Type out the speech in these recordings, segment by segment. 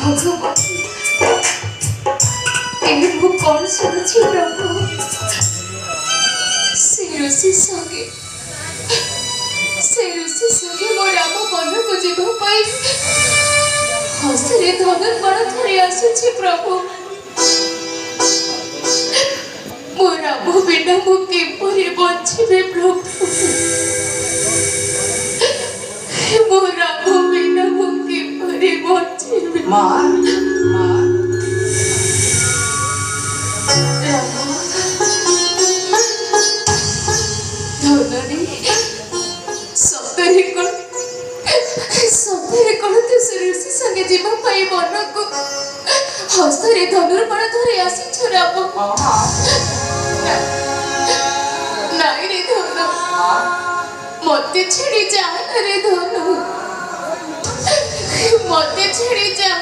भगवान ये वो कौन सुनछि प्रभु से ऋषि संगे मो राम वन को जीवा पाई हसरे धनुर बाण धरि आसुछि प्रभु मो राम बिना मु किपरि बचिबे प्रभु मो राम बिना मु किपरि बचिबे मां हस्तरे धनुर बाण धरि आसी राम नाई रे धनु मते छेड़ी जा रे धनु मते छेड़ी जा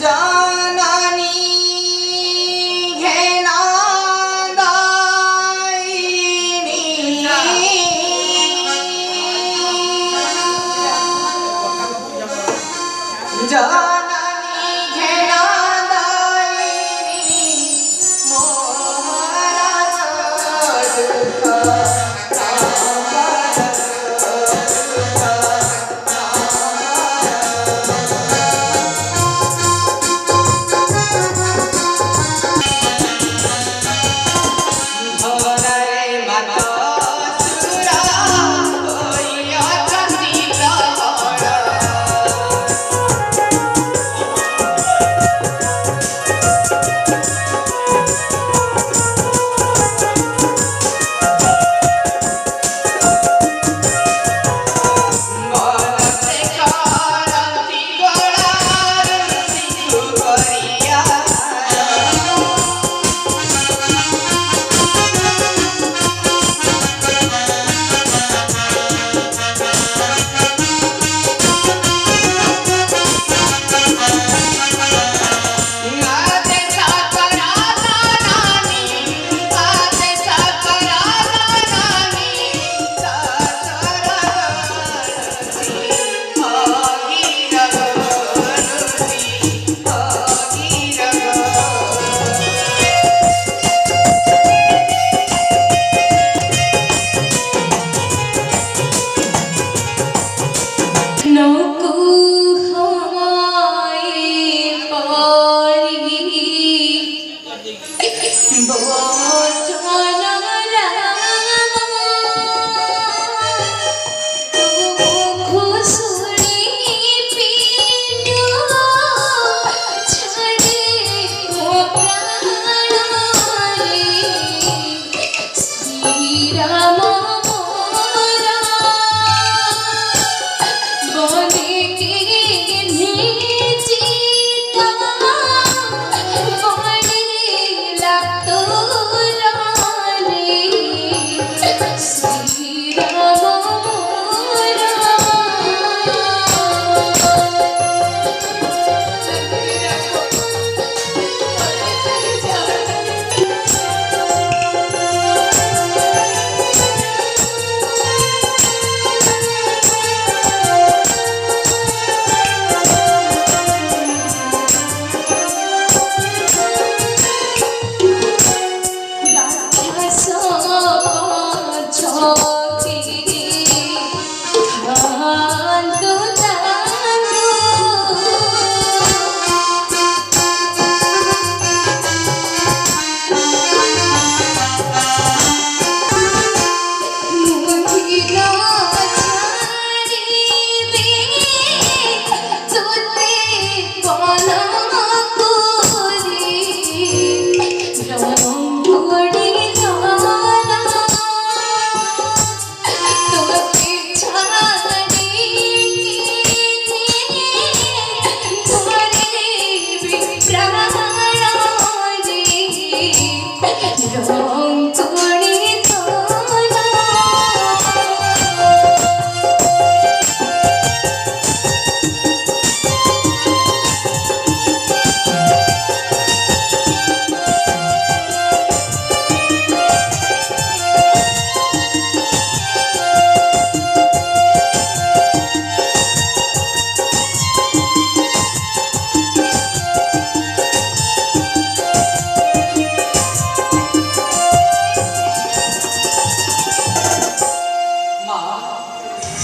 जानानी घेना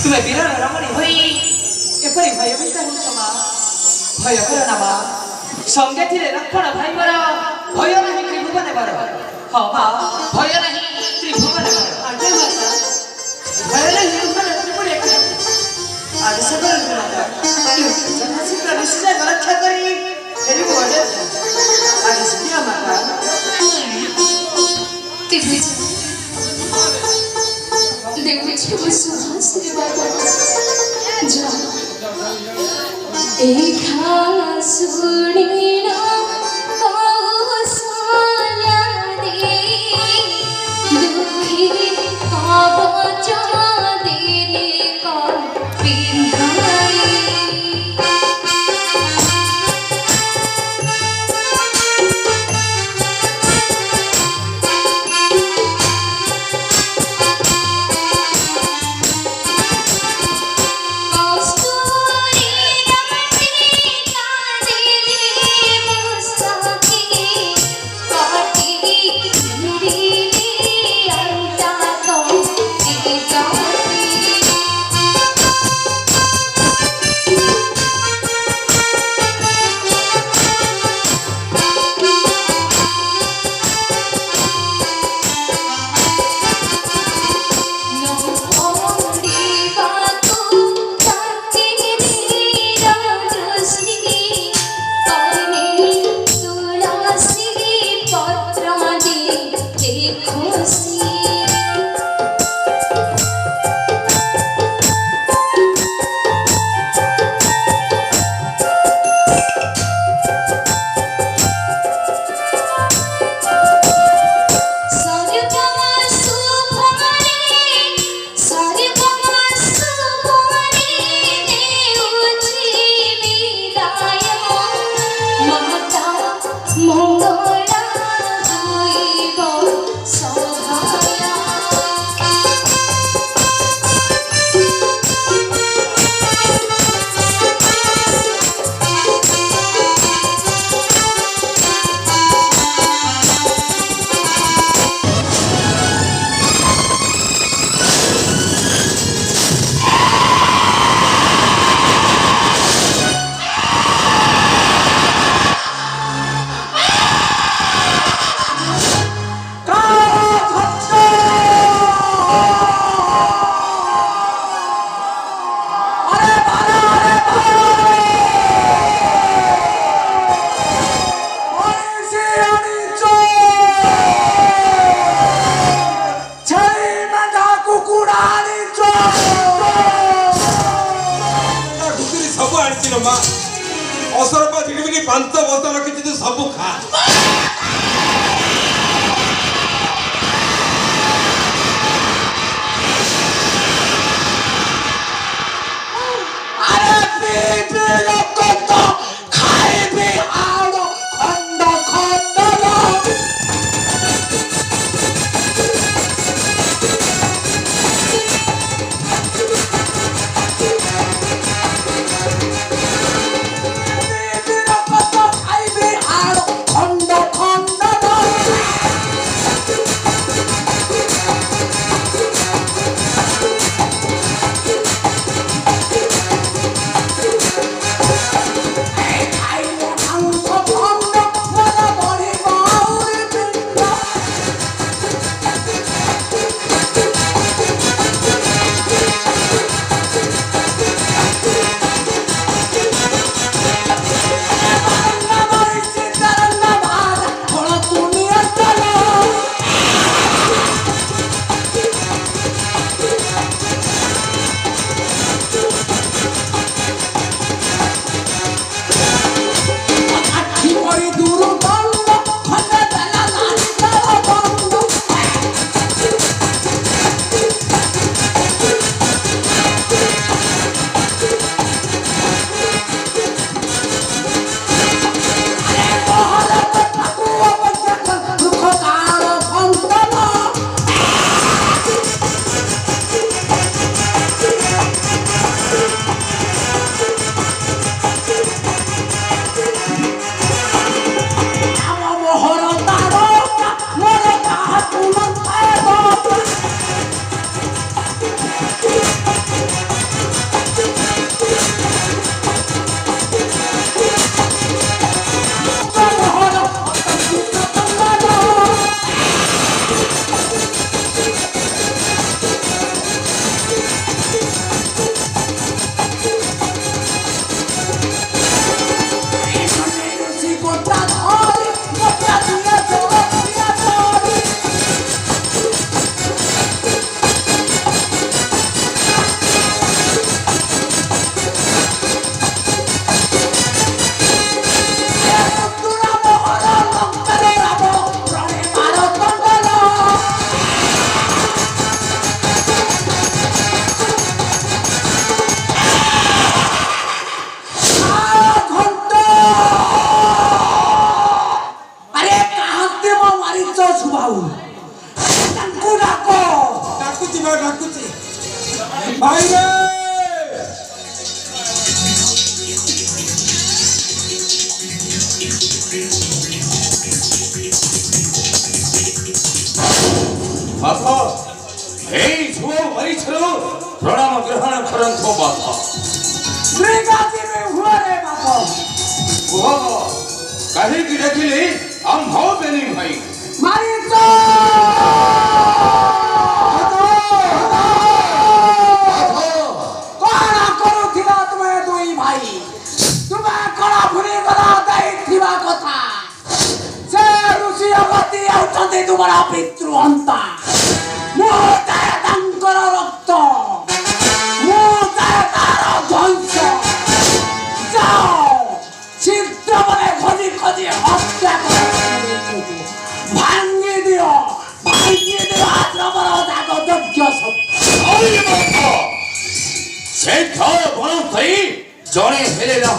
ତୁମେ ବୀରର ରମଣୀ ହୋଇ ଏପରି ଭୟଭୀତ ହେଉଛ ମା। ଭୟ କର ନା ମା, ସଙ୍ଗେ ଥିଲେ ଲକ୍ଷ୍ମଣ ଭାଇଙ୍କର, ଭୟ ନାହିଁ ତ୍ରିଭୁବନ ବର। ହଁ ମା, ଭୟ ନାହିଁ ତ୍ରିଭୁବନ ବର। ଆଜ୍ଞା ମାତା, ଭୟ ନାହିଁ ତ୍ରିଭୁବନ ତ୍ରିପୁରୀ ଏକ ଆଦେଶ କରନ୍ତୁ ମାତା। ଜନଶୀଘ୍ର ନିଶ୍ଚୟ ରକ୍ଷା କରି ଫେରିବୁ ଅଯୋଧ୍ୟା। ଆଦେଶ ଦିଅ ମାତା। देवीची सुहासिनी बाबा जा एका सुणीना कौशल्या दे दुखी कवचा देने का पिंधाई असरपा झिड़िमिड़ी 5 बस्ता रखी सब खा। ভাইরে ବାପ ଏଇ ଝୁଅ ମରିଛରୁ ପ୍ରଣାମ ଗ୍ରହଣ କରନ୍ତୁ ବାପ ଶ୍ରୀକାନ୍ତିରେ ହୁଅରେ ବାପ କୁହ କାହିଁକି ଦେଖିଲି ଆମ୍ଭ ବେନି ଭାଇ ମାରିଛ କଣ କରୁଥିଲ ତୁମେ ଦୁଇ ଭାଇ ତୁମେ କଣ ଭୁଲିଗଲ ଦେଇଥିବା କଥା ସେ ଋଷି ଅଗତି ହେଉଛନ୍ତି ତୁମର ପିତୃହନ୍ତା ମୁଁ ଚାହେ ତାଙ୍କର ରକ୍ତ ମୁଁ ଚାହେ ତାର ଧ୍ୱଂସ ଯାଅ ଶୀଘ୍ର ମାନେ ଖୋଜି ଖୋଜି ହତ୍ୟା କର ଭାଙ୍ଗି ଦିଅ ଆଶ୍ରମର ଯାଗ ଯଜ୍ଞ ସବୁ ସେ ବଣ ଜଣେ ହେଲେ